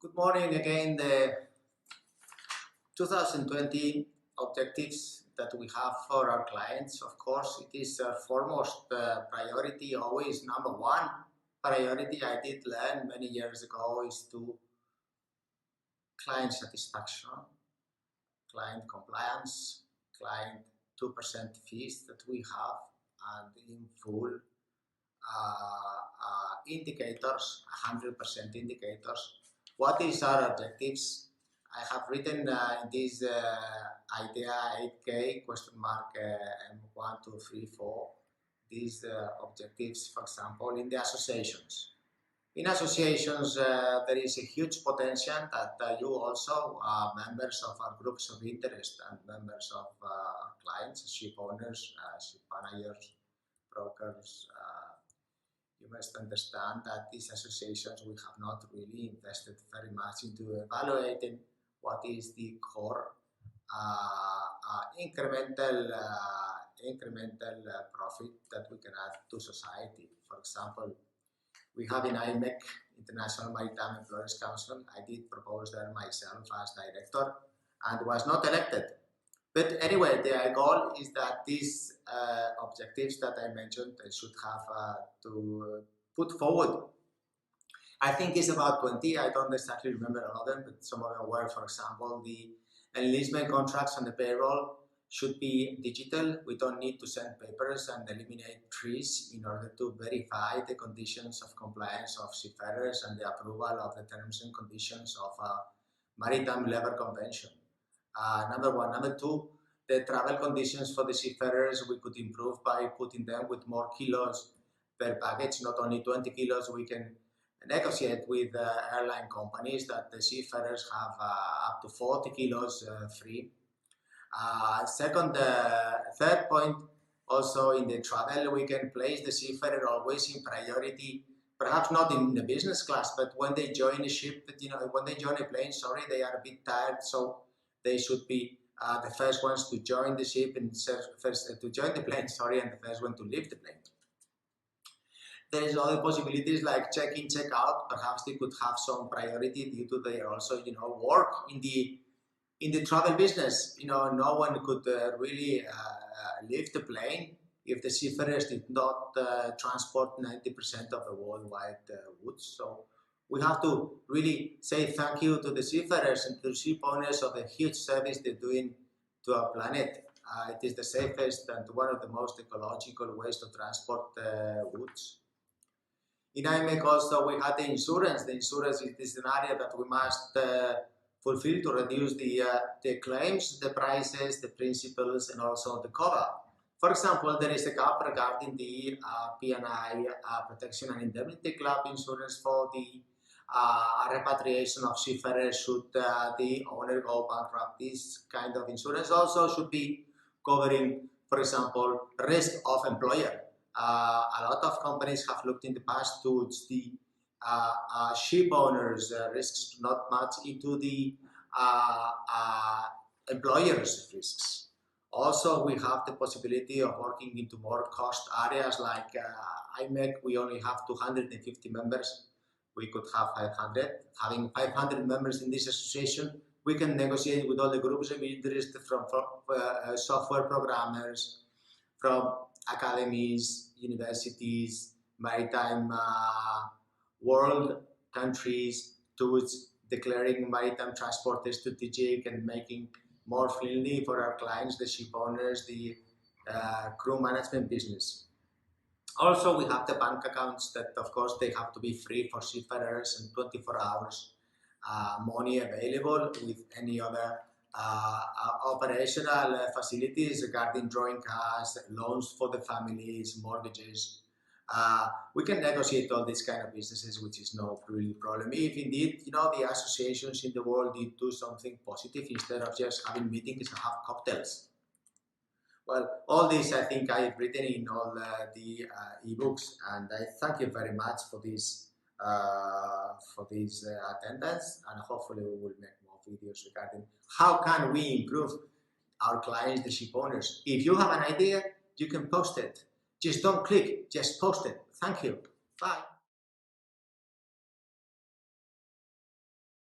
Good morning again. The 2020 objectives that we have for our clients, of course, it is our foremost priority, always number one priority. I did learn many years ago is to client satisfaction, client compliance, client 2% fees that we have, and in full indicators, 100% indicators. What is our objectives? I have written in this idea 8K question mark M1, 2, 3, 4 these objectives, for example, in the associations. In associations, there is a huge potential that you also are members of our groups of interest and members of clients, ship owners, ship managers, brokers. You must understand that these associations, we have not really invested very much into evaluating what is the core incremental profit that we can add to society. For example, we have in IMEC, International Maritime Employers Council, I did propose there myself as director and was not elected. But anyway, the goal is that these objectives that I mentioned should have to put forward. I think it's about 20. I don't exactly remember all of them, but some of them were, for example, the enlistment contracts on the payroll should be digital. We don't need to send papers and eliminate trees in order to verify the conditions of compliance of seafarers and the approval of the terms and conditions of a maritime labor convention. Number one. Number two, the travel conditions for the seafarers we could improve by putting them with more kilos per package, not only 20 kilos. We can negotiate with airline companies that the seafarers have up to 40 kilos free. Third point, also in the travel, we can place the seafarer always in priority, perhaps not in the business class, but when they join a ship, when they join a plane, they are a bit tired, so they should be the first ones to join the ship and to join the plane, and the first one to leave the plane. There is other possibilities like check-in, check-out. Perhaps they could have some priority due to their also, work in the travel business. No one could really leave the plane if the seafarers did not transport 90% of the worldwide goods. So we have to really say thank you to the seafarers and to the ship owners of the huge service they're doing to our planet. It is the safest and one of the most ecological ways to transport goods. In IMEC also we had the insurance. The insurance is an area that we must fulfill to reduce the claims, the prices, the principles, and also the cover. For example, there is a gap regarding the P&I protection and indemnity club insurance for the repatriation of seafarers should the owner go bankrupt. This kind of insurance also should be covering, for example, risk of employer. A lot of companies have looked in the past towards the ship owners' risks, not much into the employers' risks. Also, we have the possibility of working into more cost areas like IMEC. We only have 250 members. We could have 500. Having 500 members in this association, we can negotiate with all the groups of interest from software programmers, from academies, universities, maritime world countries, towards declaring maritime transport as strategic and making more friendly for our clients, the ship owners, the crew management business. Also, we have the bank accounts that, of course, they have to be free for seafarers and 24 hours money available with any other operational facilities regarding drawing cash, loans for the families, mortgages. We can negotiate all these kind of businesses, which is no real problem. If indeed, the associations in the world did do something positive instead of just having meetings and have cocktails. Well, all this I think I've written in all the ebooks, and I thank you very much for this attendance, and hopefully we will make more videos regarding how can we improve our clients, the ship owners. If you have an idea, you can post it. Just don't click, just post it. Thank you. Bye.